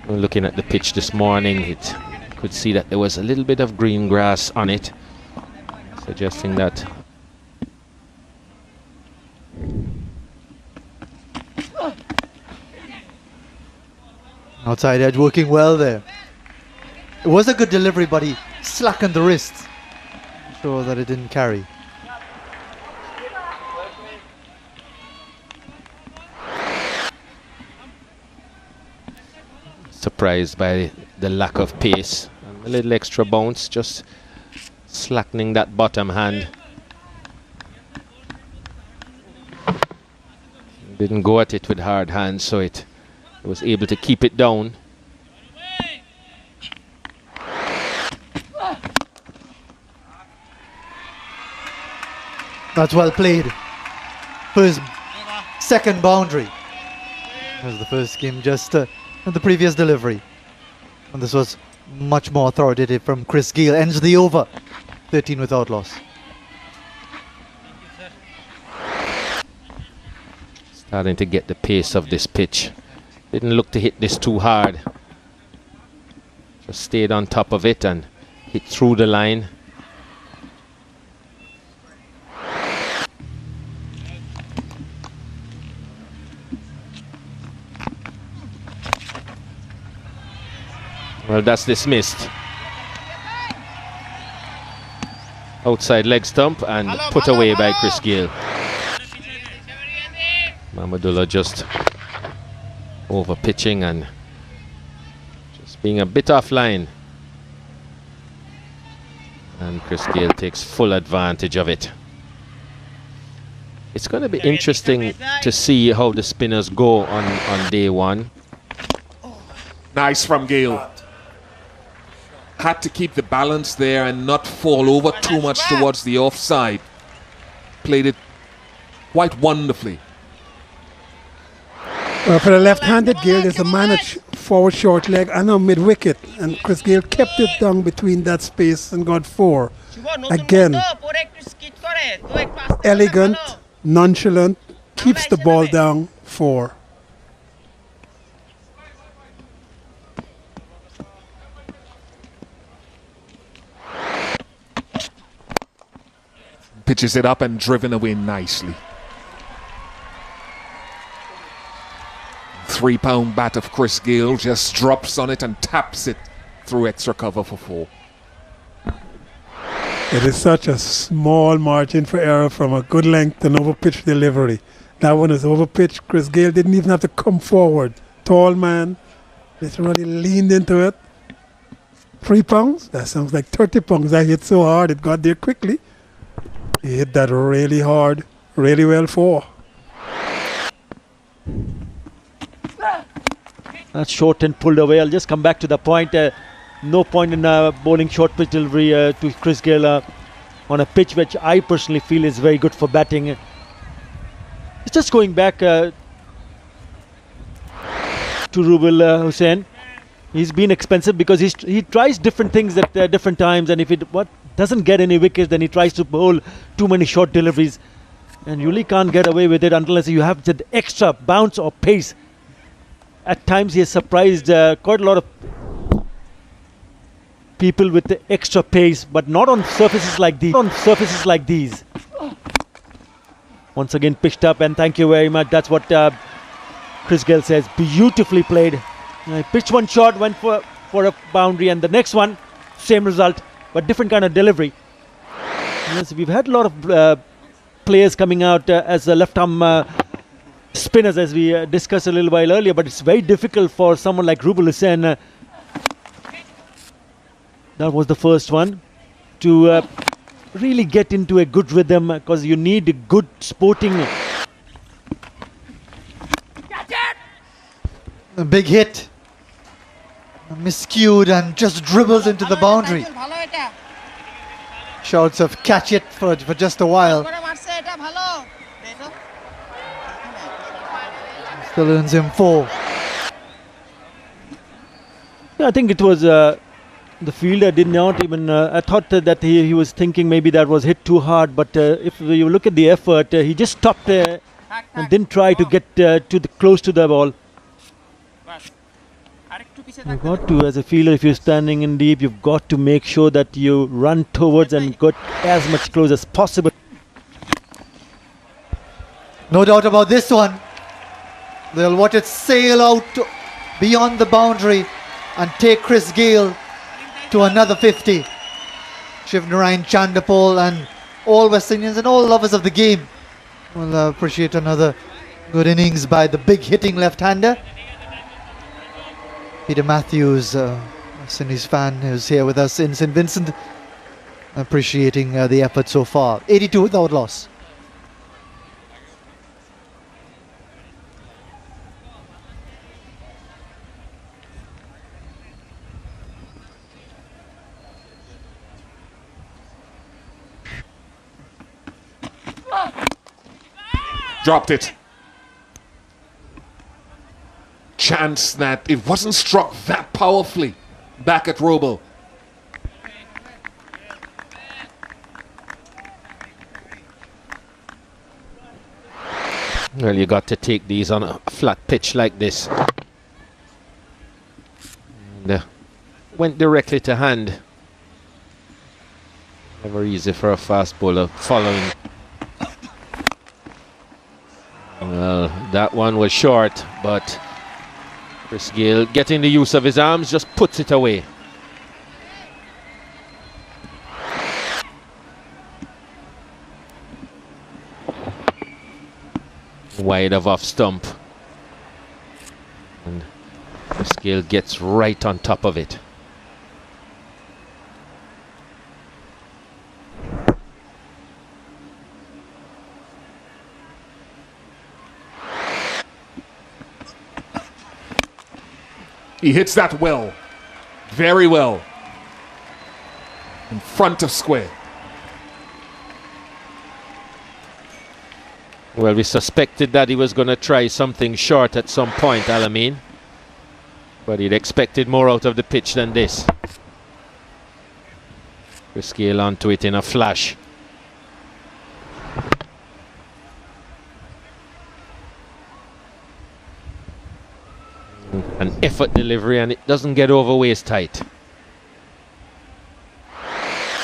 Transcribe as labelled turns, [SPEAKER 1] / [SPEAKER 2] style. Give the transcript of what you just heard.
[SPEAKER 1] Looking at the pitch this morning, it could see that there was a little bit of green grass on it, suggesting that
[SPEAKER 2] outside edge working well there. It was a good delivery, but he slackened the wrist. Sure that it didn't carry.
[SPEAKER 1] Surprised by the lack of pace. A little extra bounce, just slackening that bottom hand. Didn't go at it with hard hands, so it was able to keep it down.
[SPEAKER 2] That's well played. For his second boundary. As the first game just the previous delivery. And this was much more authoritative from Chris Gayle. Ends the over. 13 without loss.
[SPEAKER 1] Starting to get the pace of this pitch. Didn't look to hit this too hard. Just stayed on top of it and hit through the line. Well, that's dismissed. Outside leg stump and put away by Chris Gayle. Mamadullah just over pitching and just being a bit offline. And Chris Gayle takes full advantage of it. It's going to be interesting to see how the spinners go on day one.
[SPEAKER 3] Nice from Gayle. Had to keep the balance there and not fall over too much towards the offside. Played it quite wonderfully.
[SPEAKER 4] For the left-handed Gayle, there's a man at forward short leg and a mid-wicket, and Chris Gayle kept it down between that space and got 4. Again, elegant, nonchalant, keeps the ball down, 4.
[SPEAKER 3] Pitches it up and driven away nicely. 3-pound bat of Chris Gayle just drops on it and taps it through extra cover for 4.
[SPEAKER 4] It is such a small margin for error from a good length and over-pitch delivery. That one is over-pitched. Chris Gayle didn't even have to come forward. Tall man, literally leaned into it. 3 pounds? That sounds like 30 pounds. I hit so hard, it got there quickly. He hit that really hard, really well, 4.
[SPEAKER 5] That's short and pulled away. I'll just come back to the point. No point in bowling short pitch delivery to Chris Gayle on a pitch which I personally feel is very good for batting. It's just going back to Rubel Hussain. He's been expensive because he tries different things at different times, and if it doesn't get any wickets, then he tries to bowl too many short deliveries, and you really can't get away with it unless you have the extra bounce or pace. At times he has surprised quite a lot of people with the extra pace, but not on surfaces like these. Once again pitched up, and thank you very much. That's what Chris Gayle says. Beautifully played. Pitched one shot, went for a boundary, and the next one, same result, but different kind of delivery. Yes, we've had a lot of players coming out as left-arm spinners, as we discussed a little while earlier, but it's very difficult for someone like Rubel Hussain. That was the first one, to really get into a good rhythm, because you need a good sporting.
[SPEAKER 2] A big hit. Miscued and just dribbles into the boundary. Shouts of catch it for just a while. Still earns him 4.
[SPEAKER 5] I think it was the fielder did not even. I thought that he was thinking maybe that was hit too hard, but if you look at the effort, he just stopped and didn't try to get close to the ball. You've got to, as a fielder, if you're standing in deep, you've got to make sure that you run towards and get as much close as possible.
[SPEAKER 2] No doubt about this one. They'll watch it sail out beyond the boundary and take Chris Gayle to another 50. Shivnarine Chandapol and all West Indians and all lovers of the game will appreciate another good innings by the big hitting left-hander. Peter Matthews, West Indies fan who's here with us in St. Vincent, appreciating the effort so far. 82 without loss.
[SPEAKER 3] Dropped it. Chance that it wasn't struck that powerfully back at Roble.
[SPEAKER 1] Well, you got to take these on a flat pitch like this. And, went directly to hand. Never easy for a fast bowler following. Well, that one was short, but Chris Gayle, getting the use of his arms, just puts it away. Wide of off stump. And Chris Gayle gets right on top of it.
[SPEAKER 3] He hits that well, very well, in front of square.
[SPEAKER 1] Well, we suspected that he was going to try something short at some point, Alameen. But he'd expected more out of the pitch than this. Chris Gayle onto it in a flash. An effort delivery, and it doesn't get over waist height.